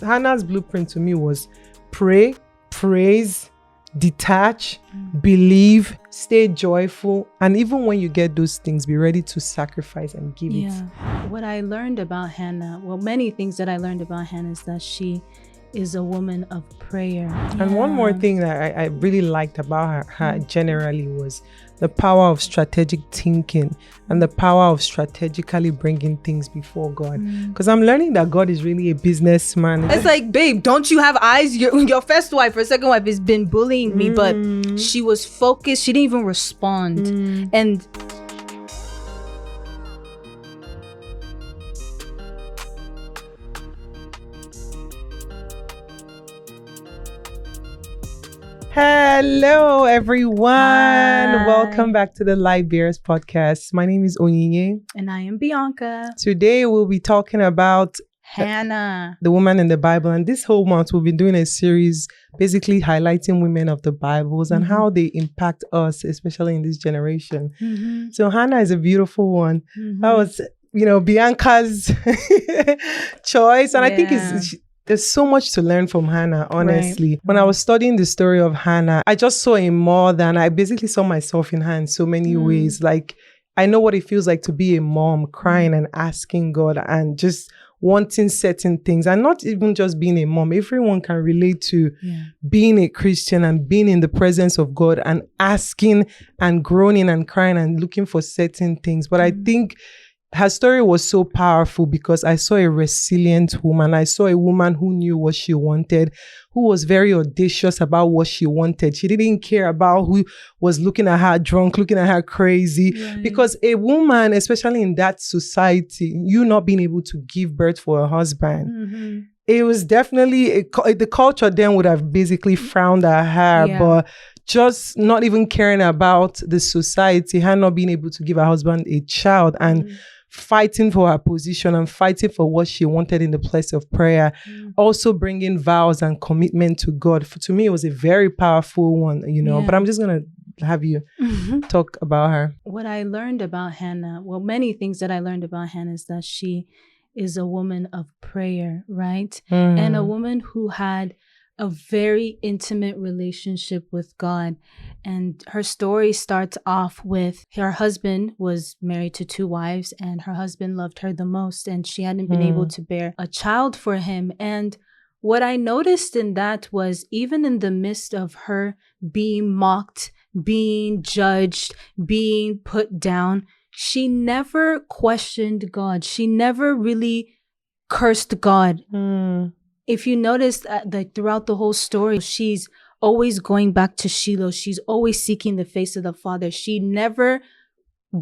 Hannah's blueprint to me was pray, praise, detach, believe, stay joyful, and even when you get those things, be ready to sacrifice and give it. What I learned about Hannah, well, many things that I learned about Hannah is that she is a woman of prayer. And one more thing that I really liked about her generally was the power of strategic thinking and the power of strategically bringing things before God. Because I'm learning that God is really a businessman. It's like, babe, don't you have eyes? Your first wife or second wife has been bullying me, but she was focused. She didn't even respond. And hello, everyone. Hi. Welcome back to the Light Bearers podcast. My name is Onyinye. And I am Bianca. Today, we'll be talking about Hannah, the woman in the Bible. And this whole month, we've been doing a series basically highlighting women of the Bibles and how they impact us, especially in this generation. So Hannah is a beautiful one. That was, Bianca's choice. And I think there's so much to learn from Hannah, honestly. When I was studying the story of Hannah, I just saw in more than, I basically saw myself in her in so many ways. Like, I know what it feels like to be a mom, crying and asking God and just wanting certain things. And not even just being a mom. Everyone can relate to being a Christian and being in the presence of God and asking and groaning and crying and looking for certain things. But I think her story was so powerful because I saw a resilient woman. I saw a woman who knew what she wanted, who was very audacious about what she wanted. She didn't care about who was looking at her drunk, looking at her crazy. Because a woman, especially in that society, you not being able to give birth for a husband, it was definitely, the culture then would have basically frowned at her, but just not even caring about the society, her not being able to give her husband a child and fighting for her position and fighting for what she wanted in the place of prayer, also bringing vows and commitment to God. To me, it was a very powerful one, but I'm just going to have you talk about her. What I learned about Hannah, well, many things that I learned about Hannah is that she is a woman of prayer, right? And a woman who had a very intimate relationship with God. And her story starts off with her husband was married to 2 wives and her husband loved her the most and she hadn't been able to bear a child for him. And what I noticed in that was even in the midst of her being mocked, being judged, being put down, she never questioned God. She never really cursed God. If you notice that throughout the whole story, she's always going back to Shiloh. She's always seeking the face of the Father. She never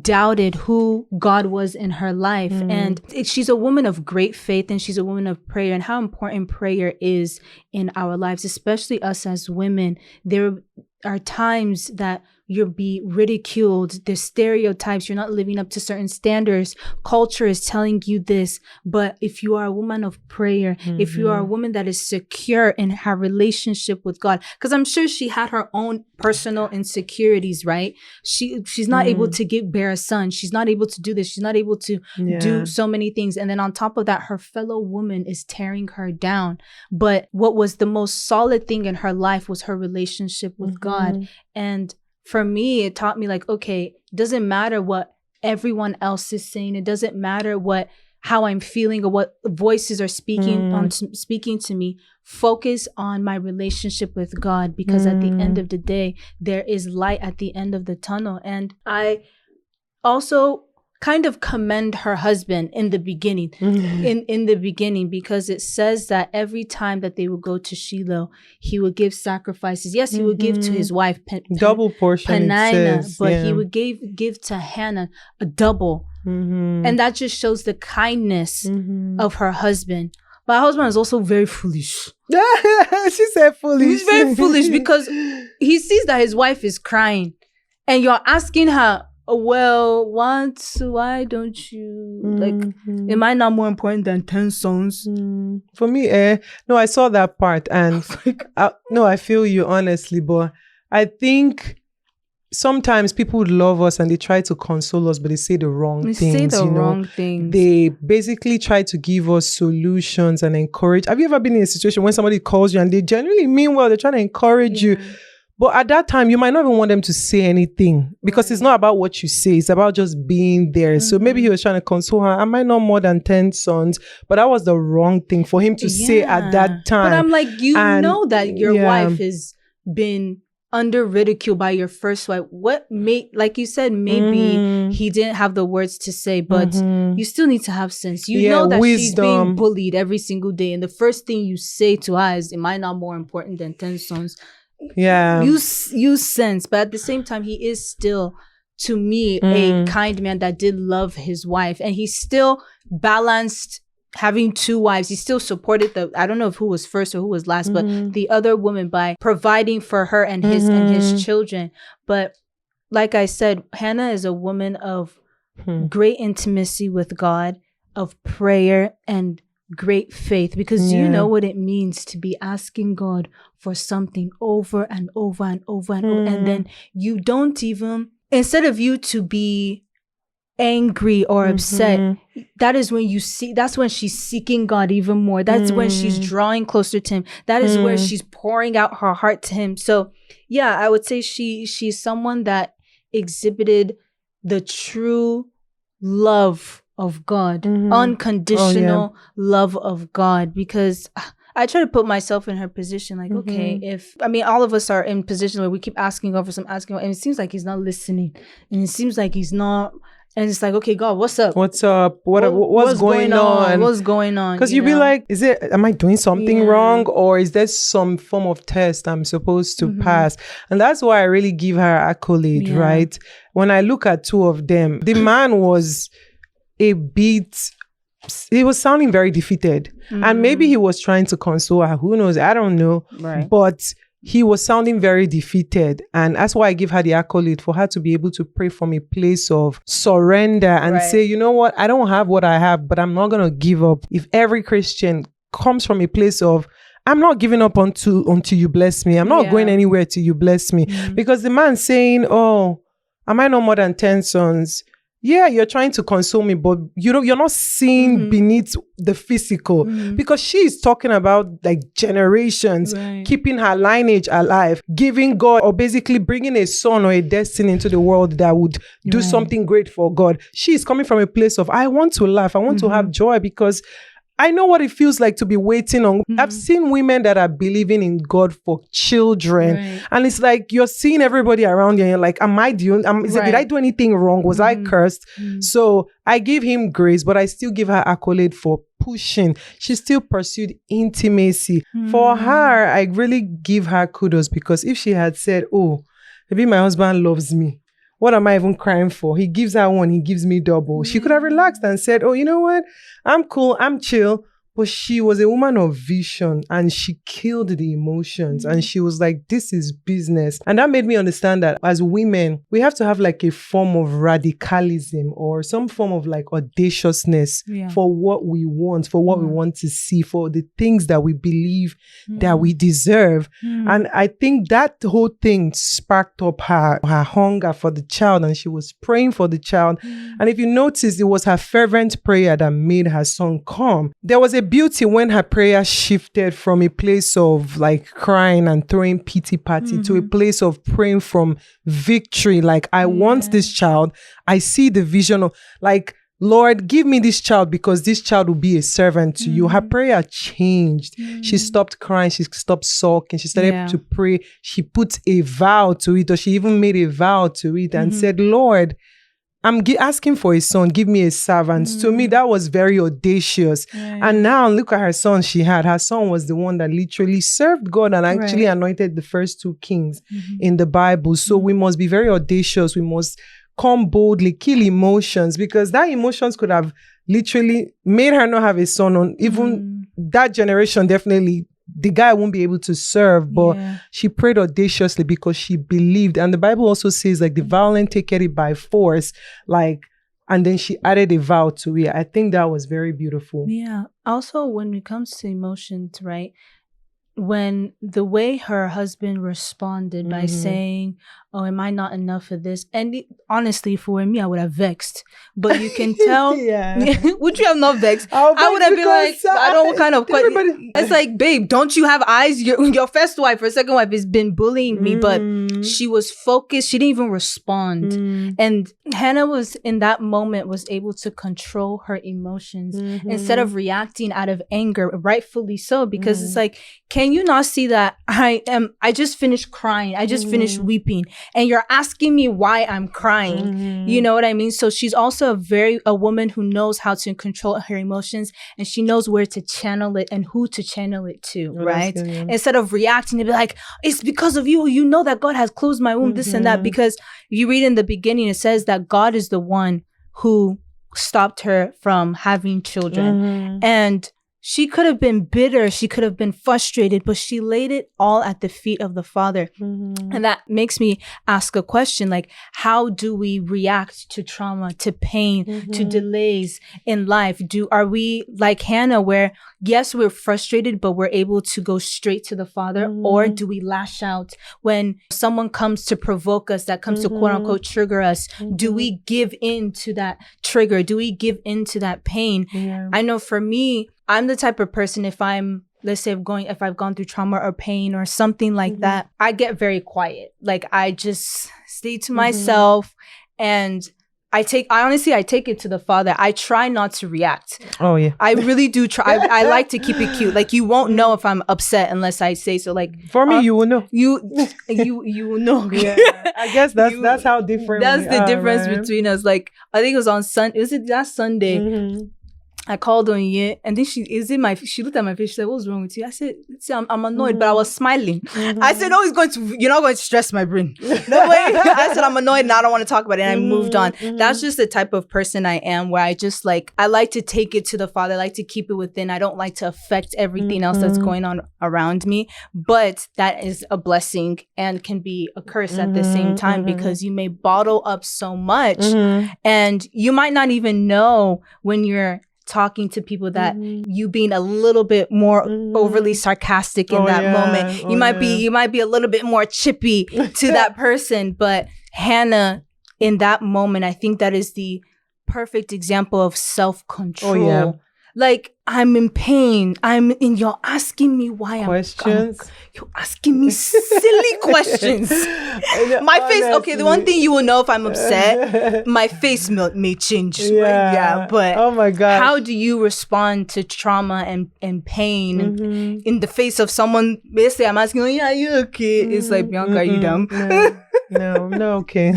doubted who God was in her life. And she's a woman of great faith and she's a woman of prayer and how important prayer is in our lives, especially us as women. There are times that you'll be ridiculed. There's stereotypes. You're not living up to certain standards. Culture is telling you this. But if you are a woman of prayer, if you are a woman that is secure in her relationship with God, because I'm sure she had her own personal insecurities, right? She's not able to bear a son. She's not able to do this. She's not able to do so many things. And then on top of that, her fellow woman is tearing her down. But what was the most solid thing in her life was her relationship with God. And for me, it taught me like, okay, it doesn't matter what everyone else is saying. It doesn't matter how I'm feeling or what voices are speaking to me. Focus on my relationship with God because at the end of the day, there is light at the end of the tunnel. And I also kind of commend her husband in the beginning, in the beginning, because it says that every time that they would go to Shiloh, he would give sacrifices. Yes, he would give to his wife, double portion, Penina, but he would give to Hannah a double. And that just shows the kindness of her husband. But her husband is also very foolish. She said foolish. He's very foolish because he sees that his wife is crying and you're asking her, well, why don't you, am I not more important than 10 sons? For me, no, I saw that part and I feel you honestly, but I think sometimes people would love us and they try to console us, but they say the wrong things. They say the wrong things. They basically try to give us solutions and encourage. Have you ever been in a situation when somebody calls you and they genuinely mean well, they're trying to encourage you, but at that time you might not even want them to say anything because it's not about what you say, it's about just being there. So maybe he was trying to console her. I might know more than 10 sons, but that was the wrong thing for him to say at that time. But I'm like, know that your wife has been under ridicule by your first wife. What made, like you said, maybe he didn't have the words to say, but you still need to have sense. You know that she's being bullied every single day, and the first thing you say to her is, "Am I not more important than 10 sons?" Use sense. But at the same time, he is still, to me, a kind man that did love his wife, and he still balanced having 2 wives. He still supported I don't know if who was first or who was last, but the other woman by providing for her and his children. But like I said, Hannah is a woman of great intimacy with God, of prayer and great faith, because you know what it means to be asking God for something over and over and over and over, and then you don't even, instead of you to be angry or upset, that is when that's when she's seeking God even more. That's when she's drawing closer to him. That is where she's pouring out her heart to him. So yeah, I would say she's someone that exhibited the true love of God, unconditional love of God, because I try to put myself in her position, like, okay, all of us are in positions where we keep asking God for and it seems like he's not listening, and it seems like he's not. And it's like, okay, God, what's up? What's up? What's going on? What's going on? Because you'd be like, am I doing something wrong? Or is there some form of test I'm supposed to pass? And that's why I really give her accolade, right? When I look at 2 of them, the man was he was sounding very defeated. And maybe he was trying to console her. Who knows? I don't know. Right. But he was sounding very defeated. And that's why I give her the accolade, for her to be able to pray from a place of surrender and say, you know what? I don't have what I have, but I'm not going to give up. If every Christian comes from a place of, I'm not giving up until you bless me. I'm not going anywhere till you bless me. Because the man saying, oh, am I no more than 10 sons? Yeah, you're trying to console me, but you're not seeing beneath the physical, because she's talking about like generations, keeping her lineage alive, giving God, or basically bringing a son or a destiny into the world that would do something great for God. She's coming from a place of, I want to laugh, I want to have joy, because I know what it feels like to be waiting on. I've seen women that are believing in God for children. And it's like, you're seeing everybody around you and you're like, am I doing, did I do anything wrong? Was I cursed? So I give him grace, but I still give her accolade for pushing. She still pursued intimacy. For her, I really give her kudos, because if she had said, oh, maybe my husband loves me, what am I even crying for? He gives her 1, he gives me double. She could have relaxed and said, oh, you know what? I'm cool, I'm chill. But she was a woman of vision, and she killed the emotions. And she was like, this is business. And that made me understand that as women, we have to have like a form of radicalism or some form of like audaciousness for what we want, for what we want to see, for the things that we believe that we deserve. And I think that whole thing sparked up her hunger for the child, and she was praying for the child. And if you notice, it was her fervent prayer that made her son come. There was a beauty when her prayer shifted from a place of like crying and throwing pity party to a place of praying from victory. Like, I want this child. I see the vision of like, Lord, give me this child, because this child will be a servant to you. Her prayer changed. She stopped crying. She stopped sulking. She started to pray. She put a vow to it, or she even made a vow to it and said, Lord, I'm asking for a son. Give me a servant. To me, that was very audacious. And now look at her son she had. Her son was the one that literally served God and actually anointed the first 2 kings in the Bible. So we must be very audacious. We must come boldly, kill emotions, because that emotions could have literally made her not have a son. On even that generation, definitely the guy won't be able to serve, but she prayed audaciously because she believed. And the Bible also says like the violent take it by force, like, and then she added a vow to it. I think that was very beautiful. Yeah. Also, when it comes to emotions, right? when the way her husband responded by saying, "Oh, am I not enough for this?" And honestly, for me, I would have vexed. But you can tell, would you have not vexed? I would have been like, I don't know what kind of question. It's like, babe, don't you have eyes? Your first wife or second wife has been bullying me, but she was focused. She didn't even respond. And Hannah was in that moment was able to control her emotions instead of reacting out of anger, rightfully so, because it's like, can you not see that I just finished crying. I just finished weeping. And you're asking me why I'm crying. You know what I mean? So she's also a woman who knows how to control her emotions, and she knows where to channel it and who to channel it to, right? Instead of reacting to be like, it's because of you. You know that God has closed my womb, this and that. Because you read in the beginning, it says that God is the one who stopped her from having children. And she could have been bitter. She could have been frustrated, but she laid it all at the feet of the Father. And that makes me ask a question, like, how do we react to trauma, to pain, to delays in life? Are we like Hannah, where yes, we're frustrated, but we're able to go straight to the Father? Or do we lash out when someone comes to provoke us, that comes to quote unquote trigger us? Do we give in to that trigger? Do we give in to that pain? I know for me, I'm the type of person, if I've gone through trauma or pain or something like that, I get very quiet. Like, I just stay to myself, and I take it to the Father. I try not to react. Oh yeah. I really do try. I like to keep it cute. Like, you won't know if I'm upset unless I say so. Like, for me, you will know. You will know. Yeah. I guess that's how different. That's the difference between us. Like, I think it was on Sunday. Was it last Sunday? I called on you, and then she looked at my face. She said, "What's wrong with you?" I said, "See, I'm annoyed," but I was smiling. I said, "No, you're not going to stress my brain." No way. I said, "I'm annoyed and I don't want to talk about it." And I moved on. That's just the type of person I am, where I just I like to take it to the Father. I like to keep it within. I don't like to affect everything else that's going on around me. But that is a blessing and can be a curse at the same time, because you may bottle up so much, and you might not even know when you're talking to people that you being a little bit more overly sarcastic in that moment. You might be a little bit more chippy to that person. But Hannah, in that moment, I think that is the perfect example of self-control. Oh, yeah. Like, I'm in pain. You're asking me why you're asking me silly questions. My face, okay, the one thing you will know if I'm upset, my face may change. Yeah. But oh my God, how do you respond to trauma and pain in the face of someone? Basically, I'm asking, are you okay? It's like, Bianca, are you dumb? No, okay.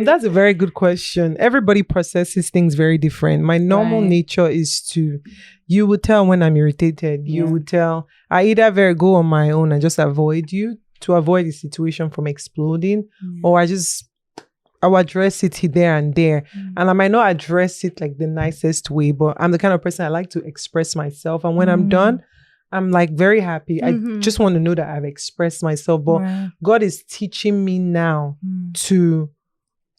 That's a very good question. Everybody processes things very different. My normal nature is you would tell when I'm irritated. You would tell. I either go on my own and just avoid you to avoid the situation from exploding, or I will address it there and there. And I might not address it like the nicest way, but I'm the kind of person I like to express myself. And when I'm done, I'm like very happy. I just want to know that I've expressed myself. But God is teaching me now to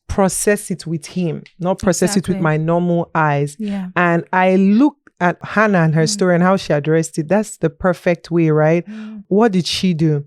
process it with Him, not process it with my normal eyes. And I look at Hannah and her story and how she addressed it. That's the perfect way, right? What did she do?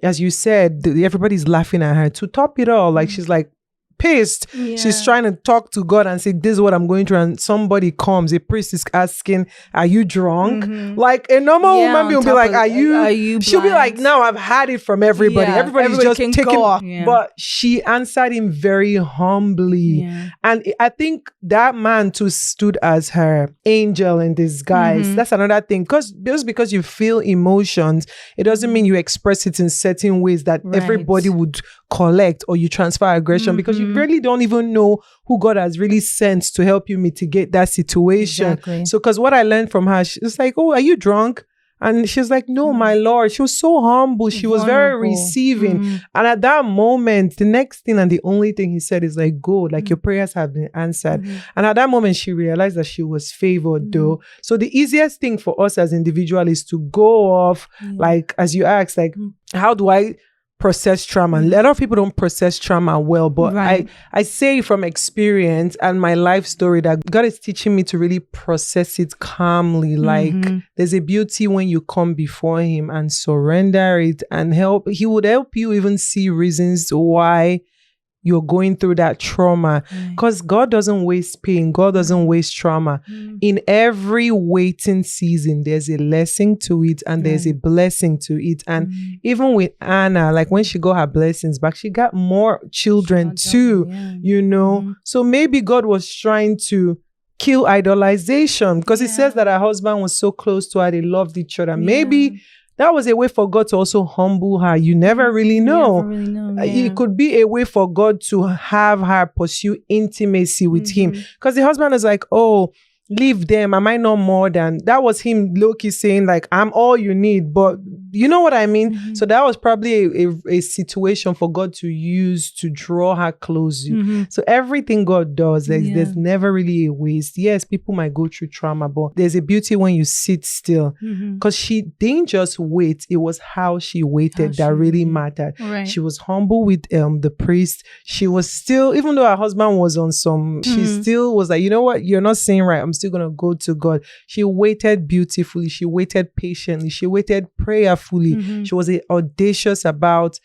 As you said, everybody's laughing at her. To top it all, like, she's like pissed. She's trying to talk to God and say, this is what I'm going through. And somebody comes, a priest is asking, are you drunk? Like, a normal woman will be like, are you she'll be like, no, I've had it from everybody. Everybody's just taking. But she answered him very humbly. And I think that man too stood as her angel in disguise. That's another thing. Just because you feel emotions, it doesn't mean you express it in certain ways that everybody would collect, or you transfer aggression, because you really don't even know who God has really sent to help you mitigate that situation. So, because what I learned from her, she's like, oh, are you drunk? And she's like, no, my Lord. She was so humble. She was very receiving. And at that moment, the next thing and the only thing he said is like, go, like your prayers have been answered. And at that moment, she realized that she was favored though. So the easiest thing for us as individuals is to go off, like, as you asked, like, how do I process trauma. A lot of people don't process trauma well, but I say from experience and my life story that God is teaching me to really process it calmly. Like there's a beauty when you come before him and surrender it and help. He would help you even see reasons why you're going through that trauma, because God doesn't waste pain. God doesn't waste trauma. In every waiting season, there's a lesson to it and there's a blessing to it. And even with Anna, like when she got her blessings back, she got more children too, you know. So maybe God was trying to kill idolization, because it says that her husband was so close to her, they loved each other. Maybe that was a way for God to also humble her. You never really know. It could be a way for God to have her pursue intimacy with him. Because the husband is like, oh, leave them. Am I not more than? That was him low-key saying like, I'm all you need. But you know what I mean? So that was probably a situation for God to use to draw her close. So everything God does, there's never really a waste. Yes, people might go through trauma, but there's a beauty when you sit still. Because she didn't just wait. It was how she waited that really mattered. She was humble with the priest. She was still, even though her husband was on some, she still was like, you know what? You're not saying right. I'm still going to go to God. She waited beautifully. She waited patiently. She waited prayerfully. She was audacious about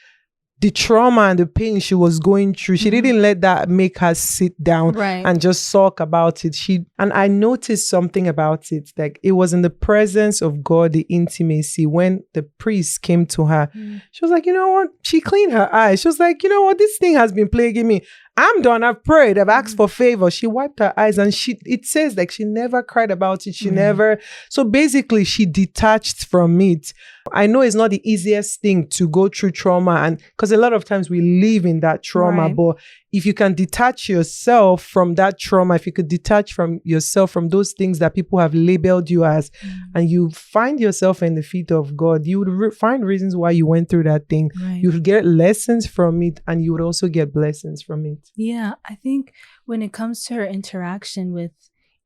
the trauma and the pain she was going through. She didn't let that make her sit down and just sulk about it. And I noticed something about it. Like it was in the presence of God, the intimacy. When the priest came to her, she was like, you know what? She cleaned her eyes. She was like, you know what? This thing has been plaguing me. I'm done. I've prayed. I've asked for favor. She wiped her eyes and it says like she never cried about it. She never. So basically she detached from it. I know it's not the easiest thing to go through trauma, and because a lot of times we live in that trauma, but if you can detach yourself from that trauma, if you could detach from yourself from those things that people have labeled you as, and you find yourself in the feet of God, you would find reasons why you went through that thing. You would get lessons from it, and you would also get blessings from it. Yeah, I think when it comes to her interaction with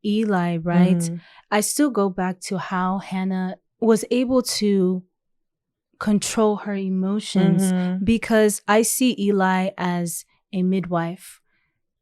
Eli, right, I still go back to how Hannah was able to control her emotions, because I see Eli as a midwife.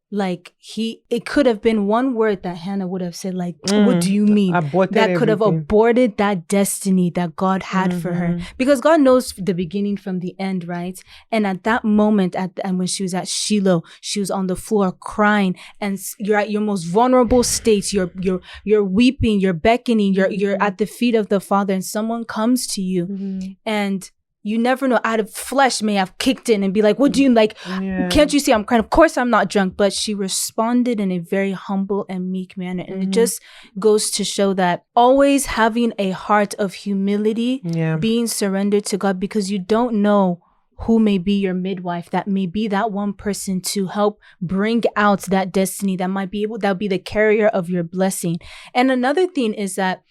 Like it could have been one word that Hannah would have said, like, what do you mean? That could have aborted that destiny that God had for her. Because God knows the beginning from the end, right? And at that moment, and when she was at Shiloh, she was on the floor crying, and you're at your most vulnerable states. You're weeping, you're beckoning, you're at the feet of the Father, and someone comes to you, and you never know, out of flesh may have kicked in and be like, what do you like? Can't you see I'm crying? Of course I'm not drunk. But she responded in a very humble and meek manner. And it just goes to show that always having a heart of humility, being surrendered to God, because you don't know who may be your midwife, that may be that one person to help bring out that destiny that'll be the carrier of your blessing. And another thing is that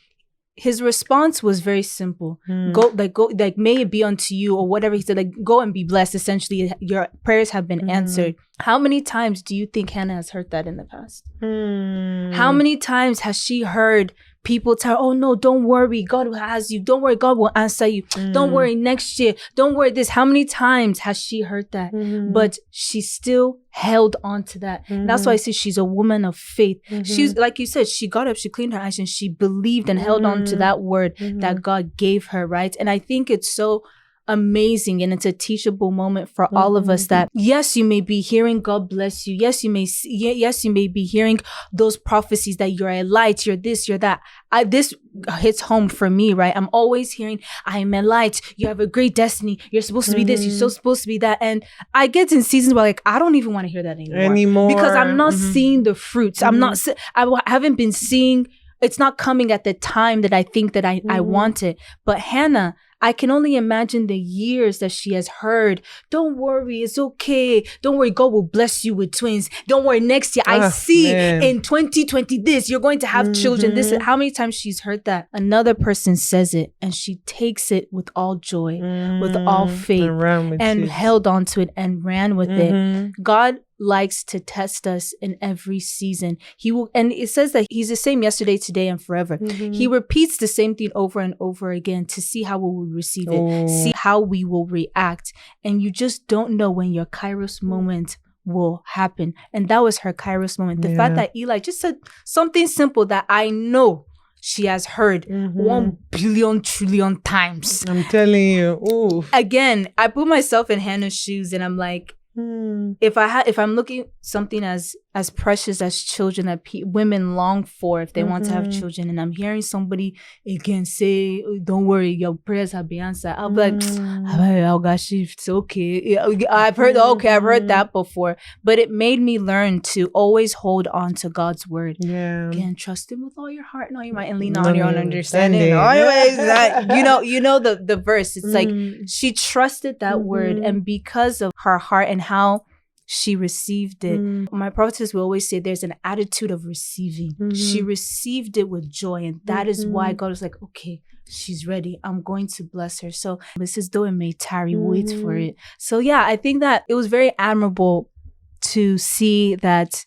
his response was very simple. Go, may it be unto you, or whatever he said, like, go and be blessed. Essentially, your prayers have been answered. How many times do you think Hannah has heard that in the past? How many times has she heard people tell her, oh no, don't worry, God has you. Don't worry, God will answer you. Don't worry, next year. Don't worry this. How many times has she heard that? But she still held on to that. That's why I say she's a woman of faith. She's, like you said, she got up, she cleaned her eyes, and she believed and held on to that word that God gave her, right? And I think it's so amazing, and it's a teachable moment for all of us, that yes, you may be hearing God bless you, yes you may be hearing those prophecies that you're a light, you're this, you're that. This hits home for me, right? I'm always hearing, I am a light, you have a great destiny, you're supposed to be this, you're so supposed to be that. And I get in seasons where like I don't even want to hear that anymore. Because I'm not seeing the fruits. I haven't been seeing, it's not coming at the time that I think that I want it. But Hannah, I can only imagine the years that she has heard, don't worry, it's okay. Don't worry, God will bless you with twins. Don't worry, next year, I see in 2020 this, you're going to have children. This is how many times she's heard that. Another person says it, and she takes it with all joy, with all faith, and held on to it and ran with it. God likes to test us in every season. He will, and it says that he's the same yesterday, today, and forever. He repeats the same thing over and over again to see how we will receive it, see how we will react. And you just don't know when your Kairos moment will happen. And that was her Kairos moment. The fact that Eli just said something simple that I know she has heard 1 billion trillion times. I'm telling you. Ooh. Again, I put myself in Hannah's shoes and I'm like, if I'm looking something as precious as children that women long for if they want to have children, and I'm hearing somebody again say, "Don't worry, your prayers have been answered," I'll be like, "Oh gosh, it's okay. I've heard that before." But it made me learn to always hold on to God's word. Yeah. Again, trust Him with all your heart and all your mind, and lean on your own understanding. Always that you know the verse. It's like she trusted that word, and because of her heart and how she received it. My prophetess will always say there's an attitude of receiving. She received it with joy, and that is why God was like, okay, she's ready. I'm going to bless her. So this is though it may tarry, wait for it. So yeah, I think that it was very admirable to see that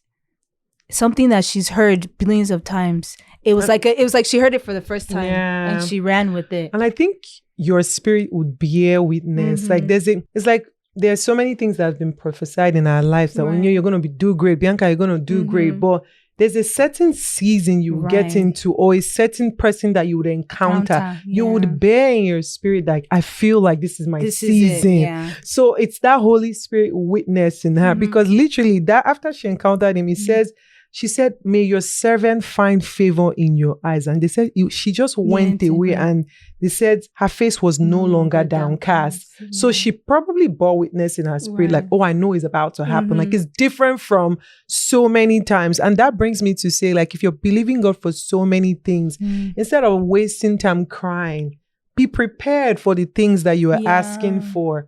something that she's heard billions of times. It was like she heard it for the first time and she ran with it. And I think your spirit would bear witness. Like there's so many things that have been prophesied in our lives that when you're going to do great, Bianca, you're going to do great. But there's a certain season you get into, or a certain person that you would encounter. You would bear in your spirit, like, I feel like this is my season. So it's that Holy Spirit witness in her, because literally that after she encountered him, she said, may your servant find favor in your eyes. And they said, she just went away, and they said her face was no longer downcast. So she probably bore witness in her spirit, like, oh, I know it's about to happen. Like, it's different from so many times. And that brings me to say, like, if you're believing God for so many things, instead of wasting time crying, be prepared for the things that you are asking for.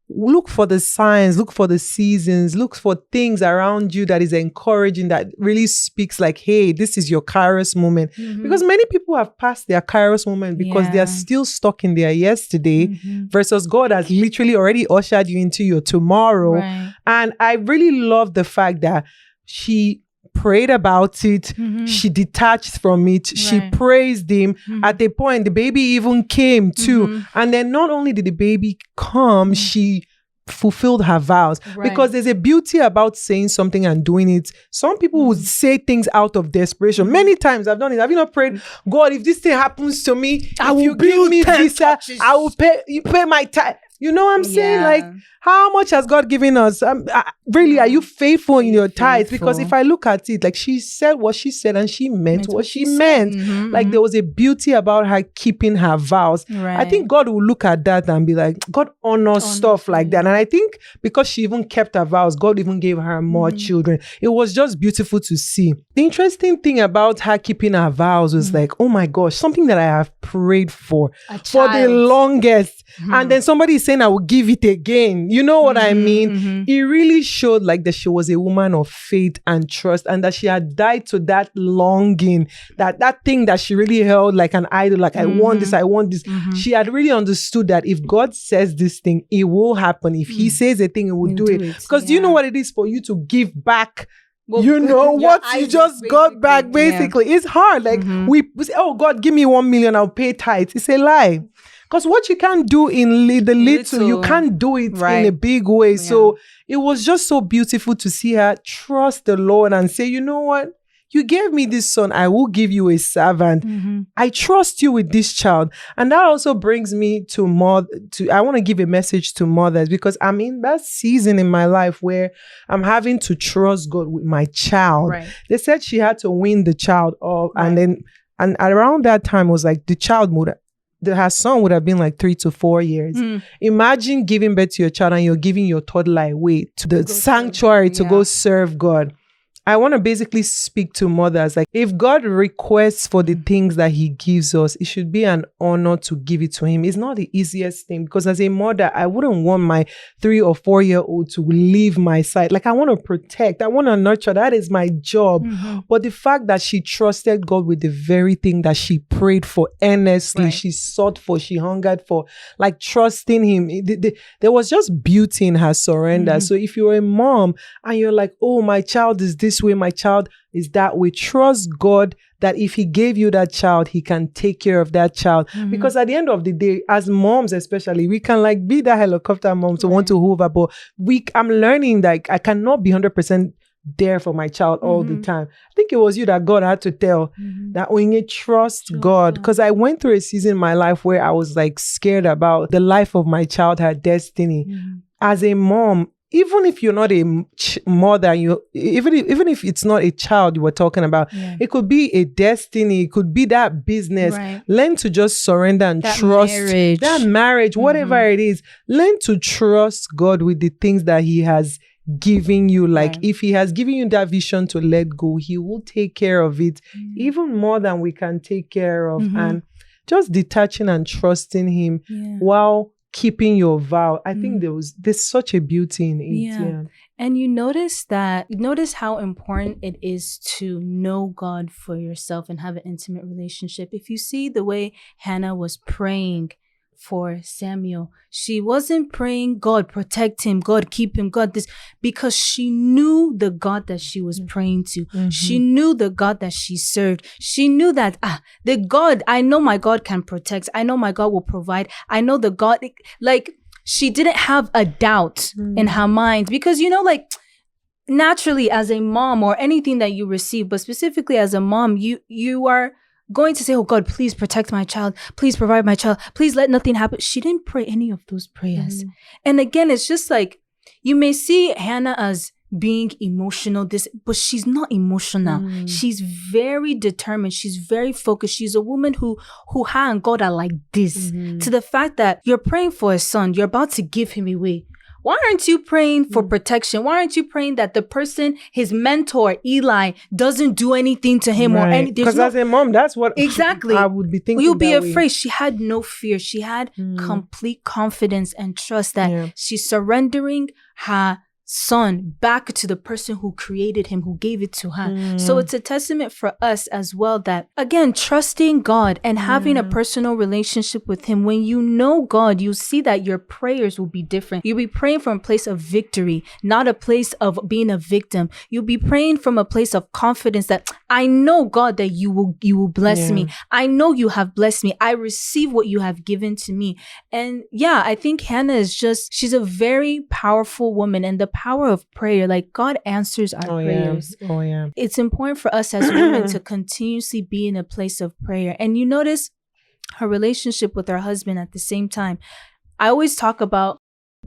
Look for the signs, look for the seasons, look for things around you that is encouraging, that really speaks like, hey, this is your Kairos moment. Because many people have passed their Kairos moment because they are still stuck in their yesterday versus God has literally already ushered you into your tomorrow. And I really love the fact that she prayed about it. She detached from it. She praised him. At a point, the baby even came too. And then not only did the baby come, she fulfilled her vows. Because there's a beauty about saying something and doing it. Some people would say things out of desperation. Many times I've done it. Have you not prayed, God, if this thing happens to me, I will give me visa, I will pay my time. You know what I'm saying? Like, how much has God given us? Really, are you faithful in your tithes? Because if I look at it, like, she said what she said and she meant what she meant. Like, there was a beauty about her keeping her vows. I think God will look at that and be like, God honors stuff like that. And I think because she even kept her vows, God even gave her more children. It was just beautiful to see. The interesting thing about her keeping her vows was like, oh my gosh, something that I have prayed for the longest. And then somebody is saying, I will give it again. You know what I mean? It really showed like that she was a woman of faith and trust, and that she had died to that longing, that thing that she really held like an idol, like I want this, I want this. She had really understood that if God says this thing, it will happen. If he says a thing, it will do it. Because do you know what it is for you to give back? Well, you know what you just got back, basically. It's hard. Like we say, oh God, give me 1 million, I'll pay tithes. It's a lie. Because what you can't do in the little, you can't do it in a big way. So it was just so beautiful to see her trust the Lord and say, you know what? You gave me this son, I will give you a servant. I trust you with this child. And that also brings me to I want to give a message to mothers, because I'm in that season in my life where I'm having to trust God with my child. They said she had to win the child up. And around that time was like the child her son would have been like 3 to 4 years. Imagine giving birth to your child and you're giving your toddler away to the sanctuary to go serve God. I want to basically speak to mothers. Like, if God requests for the things that he gives us, it should be an honor to give it to him. It's not the easiest thing, because as a mother, I wouldn't want my 3 or 4 year old to leave my side. Like, I want to protect, I want to nurture. That is my job. But the fact that she trusted God with the very thing that she prayed for earnestly, she sought for, she hungered for, like trusting him. There was just beauty in her surrender. So if you're a mom and you're like, oh, my child is this way, my child is that way, trust God that if he gave you that child, he can take care of that child. Because at the end of the day, as moms especially, we can like be that helicopter mom to want to hover, but I'm learning that I cannot be 100% there for my child all the time. I think it was you that God had to tell that when you trust God, because I went through a season in my life where I was like scared about the life of my child, her destiny. As a mom, even if you're not a mother, even if it's not a child you were talking about, it could be a destiny, it could be that business. Learn to just surrender and trust that marriage, whatever it is. Learn to trust God with the things that he has giving you. Like, if he has given you that vision to let go, he will take care of it even more than we can take care of. And just detaching and trusting him while keeping your vow. I think there's such a beauty in it. And you notice how important it is to know God for yourself and have an intimate relationship. If you see the way Hannah was praying for Samuel, she wasn't praying, God protect him, God keep him, God this, because she knew the God that she was praying to. She knew the God that she served. She knew that the God, I know my God can protect, I know my God will provide, I know the God, like, she didn't have a doubt in her mind, because like naturally as a mom or anything that you receive, but specifically as a mom, you are going to say, oh God, please protect my child. Please provide my child. Please let nothing happen. She didn't pray any of those prayers. And again, it's just like, you may see Hannah as being emotional, but she's not emotional. She's very determined. She's very focused. She's a woman who her and God are like this. To the fact that you're praying for a son, you're about to give him away. Why aren't you praying for protection? Why aren't you praying that the person, his mentor, Eli, doesn't do anything to him or anything? Because as a mom, that's what exactly I would be thinking. You'll be afraid. She had no fear. She had complete confidence and trust that she's surrendering her son back to the person who created him, who gave it to her. So it's a testament for us as well that, again, trusting God and having a personal relationship with him. When you know God, you see that your prayers will be different. You'll be praying from a place of victory, not a place of being a victim. You'll be praying from a place of confidence that I know, God, that you will bless me. I know you have blessed me. I receive what you have given to me. And I think Hannah is she's a very powerful woman, and the power of prayer, like, God answers our prayers. It's important for us as women to continuously be in a place of prayer. And you notice her relationship with her husband at the same time. I always talk about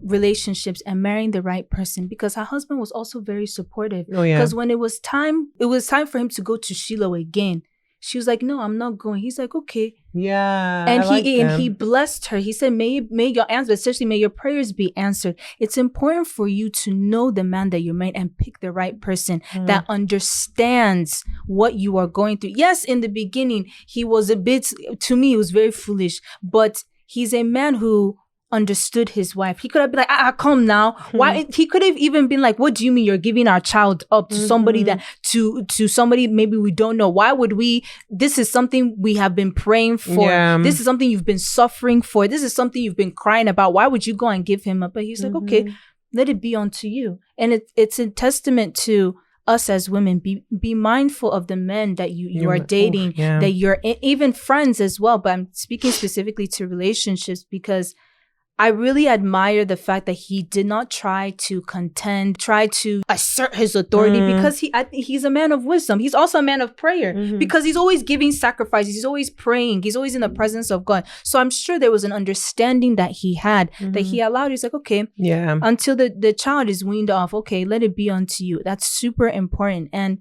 relationships and marrying the right person, because her husband was also very supportive. Because when it was time for him to go to Shiloh again, she was like, no, I'm not going. He's like, okay. And he blessed her. He said, may your answer, especially may your prayers be answered. It's important for you to know the man that you're married and pick the right person that understands what you are going through. Yes, in the beginning, he was to me, he was very foolish, but he's a man who understood his wife. He could have been like, come now. Why? He could have even been like, what do you mean you're giving our child up to somebody that to somebody maybe we don't know? Why would we? This is something we have been praying for. This is something you've been suffering for. This is something you've been crying about. Why would you go and give him up? But he's like, okay, let it be unto you. And it's a testament to us as women. Be mindful of the men that you are dating, that you're even friends as well. But I'm speaking specifically to relationships, because I really admire the fact that he did not try to contend, try to assert his authority, because he's a man of wisdom. He's also a man of prayer, because he's always giving sacrifices. He's always praying. He's always in the presence of God. So I'm sure there was an understanding that he had, that he allowed. He's like, okay, until the child is weaned off, okay, let it be unto you. That's super important. And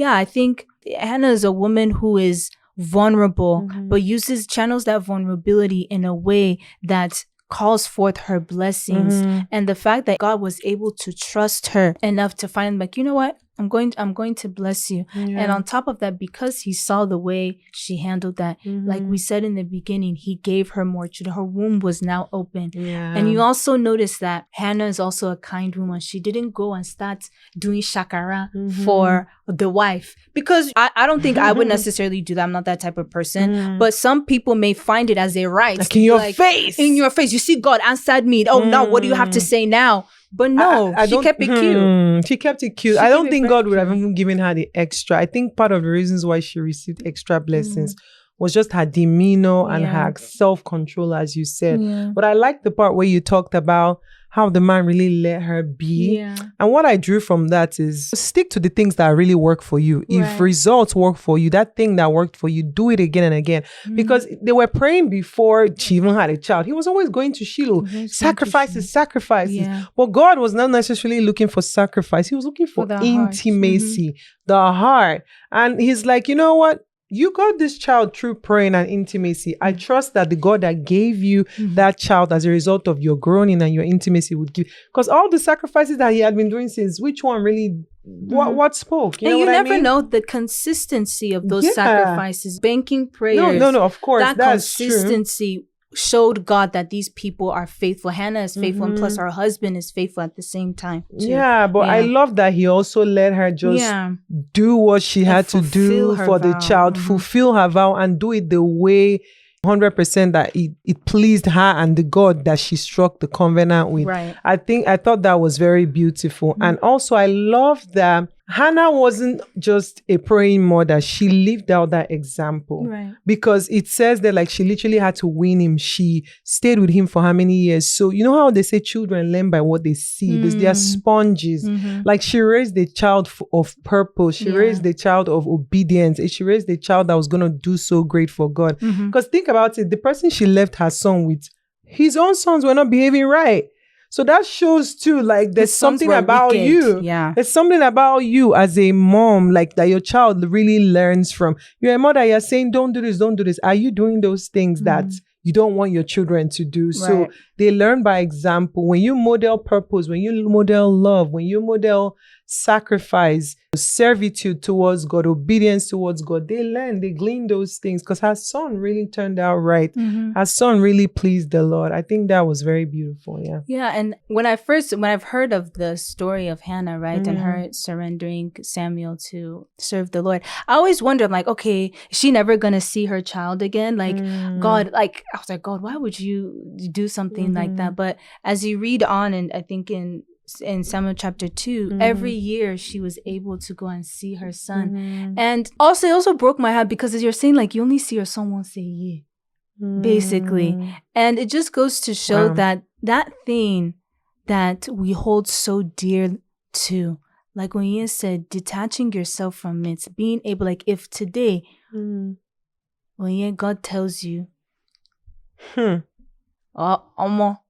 I think Hannah is a woman who is vulnerable, but channels that vulnerability in a way that calls forth her blessings. And the fact that God was able to trust her enough to find, like, you know what? I'm going to bless you. Yeah. And on top of that, because he saw the way she handled that, like we said in the beginning, he gave her more children. Her womb was now open. Yeah. And you also notice that Hannah is also a kind woman. She didn't go and start doing shakara for the wife, because I don't think I would necessarily do that. I'm not that type of person. But some people may find it as a right. Like in your face. In your face. You see, God answered me. Oh, now what do you have to say now? But no, she kept it cute. She kept it cute. I don't think God would have even given her the extra. I think part of the reasons why she received extra blessings was just her demeanor and her self-control, as you said. Yeah. But I like the part where you talked about how the man really let her be. Yeah. And what I drew from that is stick to the things that really work for you. Right. If results work for you, that thing that worked for you, do it again and again. Because they were praying before she even had a child. He was always going to Shiloh. Sacrifices. Yeah. But God was not necessarily looking for sacrifice. He was looking for intimacy, the heart. And he's like, you know what? You got this child through praying and intimacy. I trust that the God that gave you that child as a result of your groaning and your intimacy would give. Because all the sacrifices that he had been doing since, which one really, what spoke? You know what I mean? And you never know the consistency of those sacrifices. Banking prayers. No, of course. That that's consistency true. Showed God that these people are faithful. Hannah is faithful, and plus her husband is faithful at the same time too. Yeah, but I love that he also let her just do what she had to do for the child, fulfill her vow, and do it the way 100% that it pleased her and the God that she struck the covenant with. Right. I thought that was very beautiful. And also I love that Hannah wasn't just a praying mother. She lived out that example. Right. Because it says that like she literally had to win him. She stayed with him for how many years? So you know how they say children learn by what they see. They are sponges. Like she raised the child of purpose. She raised the child of obedience. She raised the child that was going to do so great for God. Because think about it. The person she left her son with, his own sons were not behaving right. So that shows too, like there's something about you. Yeah. There's something about you as a mom, like that your child really learns from. You're a mother, you're saying, don't do this, don't do this. Are you doing those things that you don't want your children to do? Right. So they learn by example. When you model purpose, when you model love, when you model sacrifice, servitude towards God, obedience towards God, they learn, they glean those things, because her son really turned out right. Her son really pleased the Lord. I think that was very beautiful. Yeah. And when I've heard of the story of Hannah, right, and her surrendering Samuel to serve the Lord, I always wonder, I'm like, okay, is she never gonna see her child again? Like God, like I was like, God, why would you do something like that? But as you read on, and I think in Samuel chapter 2, every year she was able to go and see her son. And also, it also broke my heart, because as you're saying, like, you only see your son once a year, basically. And it just goes to show that thing that we hold so dear to, like when Ian said, detaching yourself from it, being able, like, if today, when God tells you,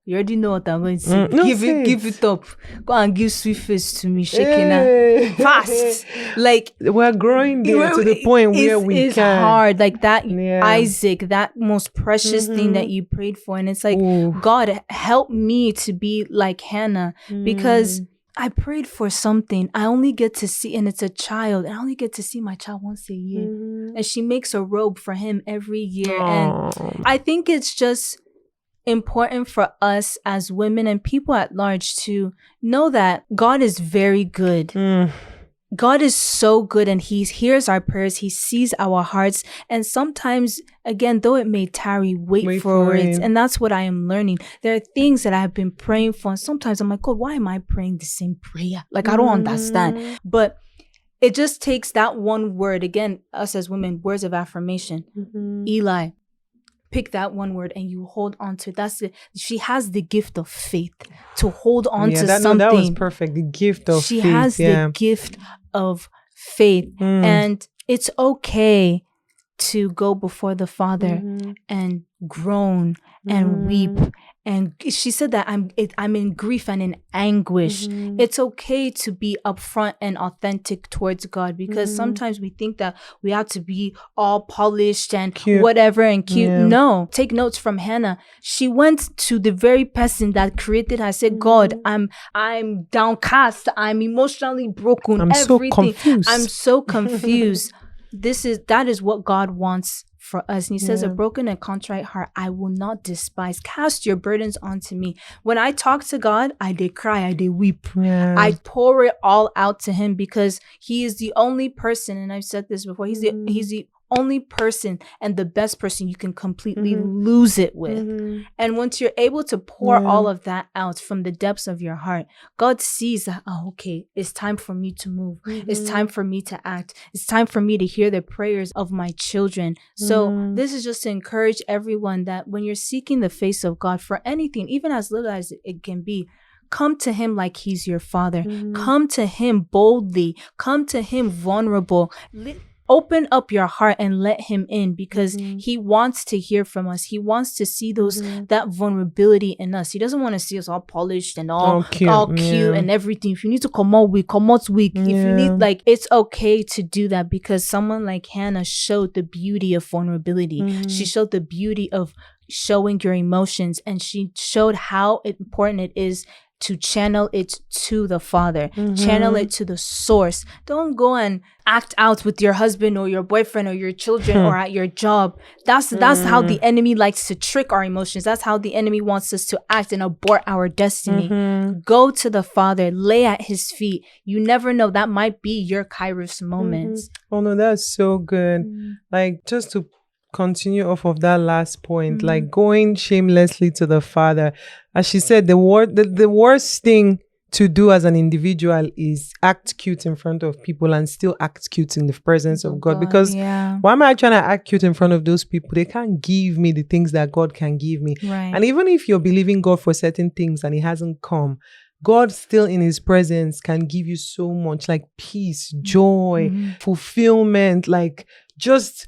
you already know what I'm going to say. Give it up. Go and give sweet face to me, shaking fast. Like, we're growing there to the point where it's hard. Like that Isaac, that most precious thing that you prayed for. And it's like, God, help me to be like Hannah, because I prayed for something. I only get to see, and it's a child, and I only get to see my child once a year. And she makes a robe for him every year. And I think it's just important for us as women and people at large to know that God is very good. God is so good, and He hears our prayers. He sees our hearts. And sometimes, again, though it may tarry, wait for it. And that's what I am learning. There are things that I have been praying for, and sometimes I'm like, God, why am I praying the same prayer? Like, I don't understand. But it just takes that one word. Again, us as women, words of affirmation. Eli, pick that one word and you hold on to it. That's it. She has the gift of faith to hold on to something. That was perfect. The gift of faith. She has the gift of faith. And it's okay to go before the Father and groan and weep. And she said that I'm in grief and in anguish. It's okay to be upfront and authentic towards God, because sometimes we think that we have to be all polished and cute. Whatever and cute. Yeah. No, take notes from Hannah. She went to the very person that created her. I said, God, I'm downcast. I'm emotionally broken. I'm so confused. That is what God wants for us. And he says, a broken and contrite heart I will not despise. Cast your burdens onto me. When I talk to God, I did cry, I did weep. I pour it all out to him, because he is the only person, and I've said this before, he's the only person and the best person you can completely lose it with. And once you're able to pour all of that out from the depths of your heart, God sees that, oh, okay, it's time for me to move. It's time for me to act. It's time for me to hear the prayers of my children. So this is just to encourage everyone that when you're seeking the face of God for anything, even as little as it can be, come to him like he's your father. Come to him boldly. Come to him vulnerable. Open up your heart and let him in, because he wants to hear from us. He wants to see that vulnerability in us. He doesn't want to see us all polished and all cute and everything. If you need to come out weak, If you need, it's okay to do that, because someone like Hannah showed the beauty of vulnerability. She showed the beauty of showing your emotions, and she showed how important it is to channel it to the Father, channel it to the source. Don't go and act out with your husband or your boyfriend or your children or at your job. That's how the enemy likes to trick our emotions. That's how the enemy wants us to act and abort our destiny. Go to the Father, lay at his feet. You never know, that might be your Kairos moment. Oh no, that's so good. Just to continue off of that last point, going shamelessly to the Father. As she said, the worst thing to do as an individual is act cute in front of people and still act cute in the presence of God. Because why am I trying to act cute in front of those people? They can't give me the things that God can give me. And even if you're believing God for certain things and it hasn't come, God still in his presence can give you so much, like peace, joy, fulfillment, just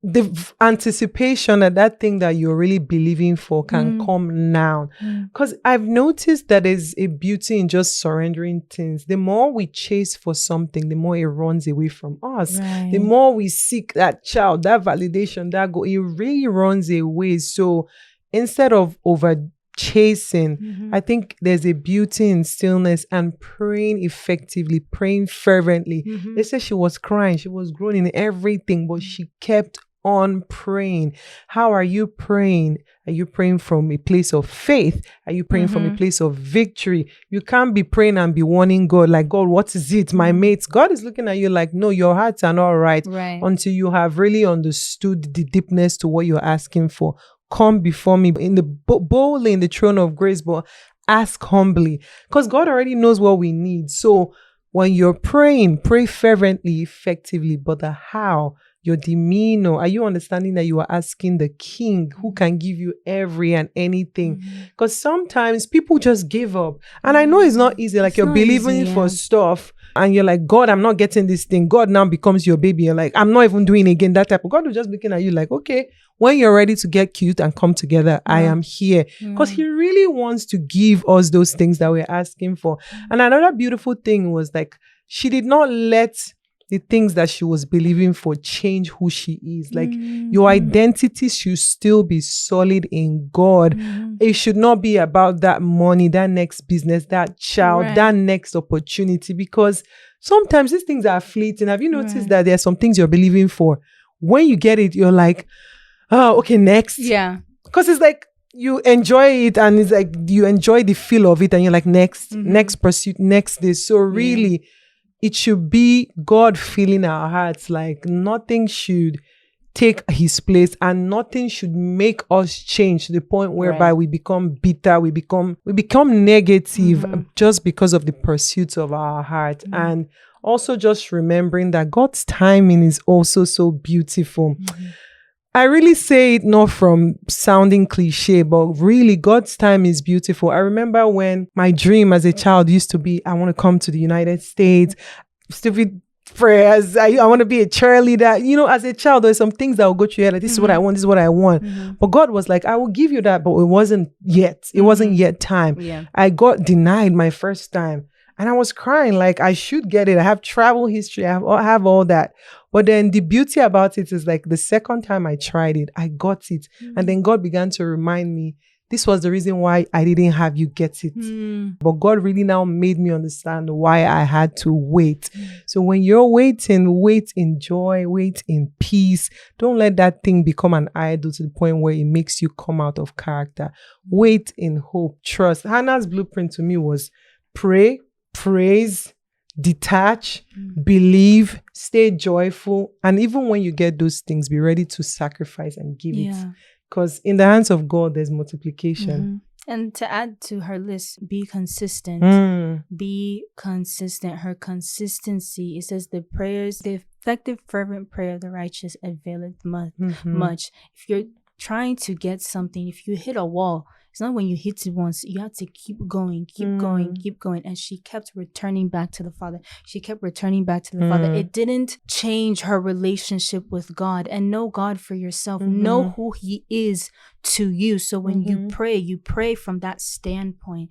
the anticipation that thing that you're really believing for can come now. Because I've noticed that there's a beauty in just surrendering things. The more we chase for something, the more it runs away from us. The more we seek that child, that validation, that goal, it really runs away. So instead of over chasing, I think there's a beauty in stillness and praying effectively, praying fervently. They say she was crying, she was groaning, everything, but she kept on praying. How are you praying? Are you praying from a place of faith? Are you praying from a place of victory? You can't be praying and be warning God, like, God, what is it? My mates. God is looking at you like, no, your hearts are not right. Until you have really understood the deepness to what you're asking for. Come before me in the boldly in the throne of grace, but ask humbly, because God already knows what we need. So when you're praying, pray fervently, effectively, but the how, your demeanor, are you understanding that you are asking the King who can give you every and anything? Because sometimes people just give up. And I know it's not easy. Like, you're believing for stuff and you're like, God, I'm not getting this thing. God now becomes your baby. You're like, I'm not even doing it again. That type of God will just be looking at you like, okay, when you're ready to get cute and come together, I am here. Because he really wants to give us those things that we're asking for. And another beautiful thing was, like, she did not let the things that she was believing for change who she is. Like, your identity should still be solid in God. It should not be about that money, that next business, that child, that next opportunity, because sometimes these things are fleeting. Have you noticed that there are some things you're believing for? When you get it, you're like, oh, okay, next. Because it's like, you enjoy it and it's like, you enjoy the feel of it and you're like, next pursuit, next this. So really, it should be God filling our hearts. Like, nothing should take his place and nothing should make us change to the point whereby we become bitter, we become negative just because of the pursuits of our heart. And also just remembering that God's timing is also so beautiful. I really say it not from sounding cliche, but really God's time is beautiful. I remember when my dream as a child used to be, I want to come to the United States. Stupid prayers. I want to be a cheerleader. You know, as a child, there's some things that will go through your head. Like, this is what I want. This is what I want. But God was like, I will give you that, but it wasn't yet. It wasn't yet time. Yeah. I got denied my first time. And I was crying like I should get it. I have travel history. I have all that. But then the beauty about it is like the second time I tried it, I got it. And then God began to remind me, this was the reason why I didn't have you get it. But God really now made me understand why I had to wait. So when you're waiting, wait in joy, wait in peace. Don't let that thing become an idol to the point where it makes you come out of character. Wait in hope, trust. Hannah's blueprint to me was pray, praise, detach, believe, stay joyful. And even when you get those things, be ready to sacrifice and give it. Because in the hands of God, there's multiplication. And to add to her list, be consistent. Be consistent. Her consistency, it says the effective fervent prayer of the righteous availeth much. If you're trying to get something, if you hit a wall, it's not when you hit it once. You have to keep going. And she kept returning back to the Father. It didn't change her relationship with God. And know God for yourself. Know who He is to you. So when you pray from that standpoint.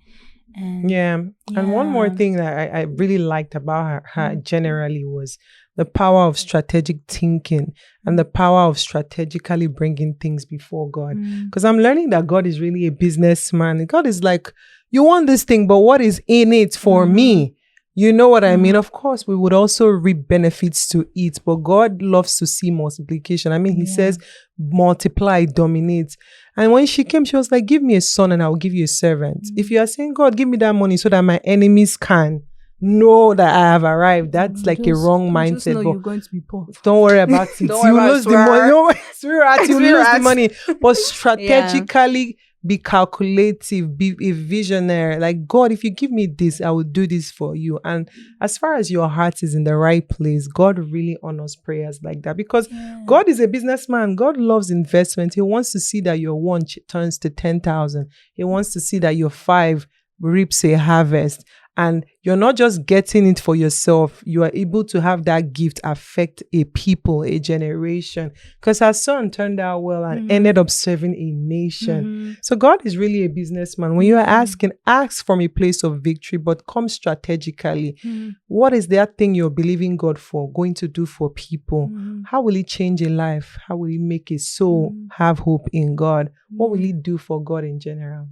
And one more thing that I really liked about her generally was the power of strategic thinking and the power of strategically bringing things before God. Because I'm learning that God is really a businessman. God is like, you want this thing, but what is in it for me? You know what I mean? Of course, we would also reap benefits to it, but God loves to see multiplication. I mean, He says, multiply, dominate. And when she came, she was like, give me a son and I will give you a servant. If you are saying, God, give me that money so that my enemies can know that I have arrived, that's like a wrong mindset. Just know you're going to be poor. Don't worry about it. You lose the money. You lose the money. But strategically be calculative, be a visionary. Like, God, if you give me this, I will do this for you. And as far as your heart is in the right place, God really honors prayers like that, because God is a businessman. God loves investment. He wants to see that your 1 turns to 10,000. He wants to see that your 5 reaps a harvest. And you're not just getting it for yourself. You are able to have that gift affect a people, a generation. Because her son turned out well and ended up serving a nation. So God is really a businessman. When you are asking, ask from a place of victory, but come strategically. What is that thing you're believing God for, going to do for people? How will it change a life? How will it make a soul have hope in God? What will it do for God in general?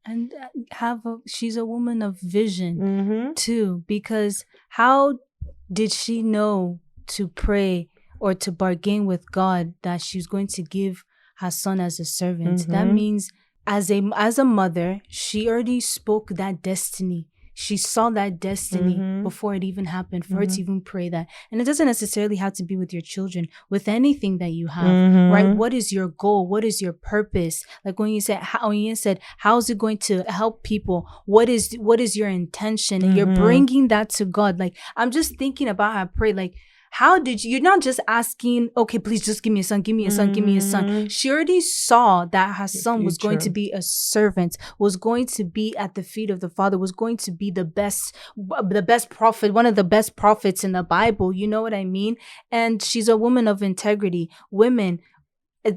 And she's a woman of vision too, because how did she know to pray or to bargain with God that she's going to give her son as a servant? That means as a mother, she already spoke that destiny. She saw that destiny before it even happened, for her to even pray that. And it doesn't necessarily have to be with your children, with anything that you have, right? What is your goal? What is your purpose? Like when you said, how is it going to help people? What is your intention? And you're bringing that to God. Like, I'm just thinking about her pray, like, how did you're not just asking, okay, please just give me a son, give me a son, give me a son. She already saw that her son was going to be a servant, was going to be at the feet of the Father, was going to be the best prophet, one of the best prophets in the Bible. You know what I mean? And she's a woman of integrity. Women,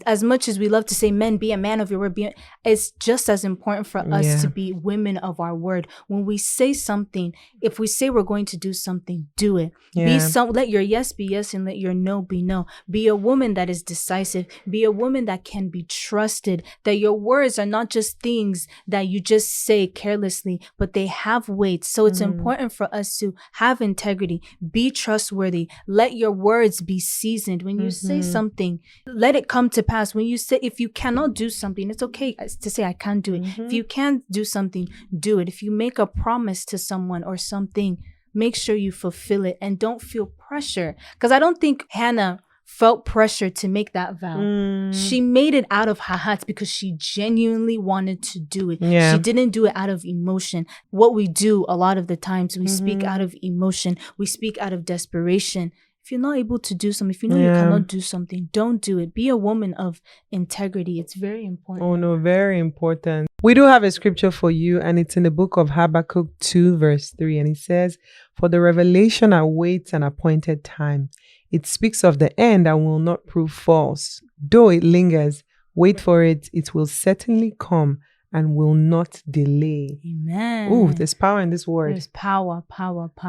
as much as we love to say, men, be a man of your word, it's just as important for us to be women of our word. When we say something, if we say we're going to do something, do it. Let your yes be yes and let your no be no. Be a woman that is decisive. Be a woman that can be trusted, that your words are not just things that you just say carelessly, but they have weight. So it's important for us to have integrity, be trustworthy. Let your words be seasoned. When you say something, let it come to pass. When you say, if you cannot do something, it's okay to say I can't do it. If you can't do something, do it. If you make a promise to someone or something, make sure you fulfill it and don't feel pressure. Because I don't think Hannah felt pressure to make that vow. She made it out of her heart because she genuinely wanted to do it. She didn't do it out of emotion. What we do a lot of the times, we speak out of emotion. We speak out of desperation. If you're not able to do something, if you know you cannot do something, don't do it. Be a woman of integrity. It's very important. Oh no, very important. We do have a scripture for you, and it's in the book of Habakkuk 2, verse 3. And it says, "For the revelation awaits an appointed time. It speaks of the end and will not prove false. Though it lingers, wait for it. It will certainly come and will not delay." Amen. Ooh, there's power in this word. There's power.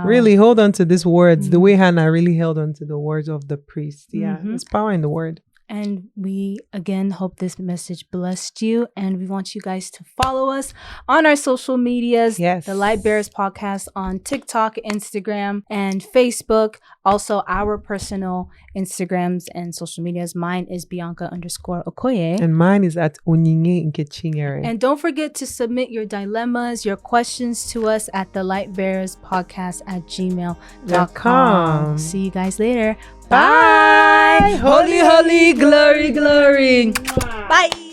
Really hold on to these words. The way Hannah really held on to the words of the priest. Yeah, there's power in the word. And we, again, hope this message blessed you. And we want you guys to follow us on our social medias. Yes. The Light Bearers Podcast on TikTok, Instagram, and Facebook. Also, our personal Instagrams and social medias. Mine is Bianca_Okoye. And mine is at Onyinye Nkechinyere. And don't forget to submit your dilemmas, your questions to us at thelightbearerspodcast@gmail.com. See you guys later. Bye. Holy, holy, glory, glory. Bye.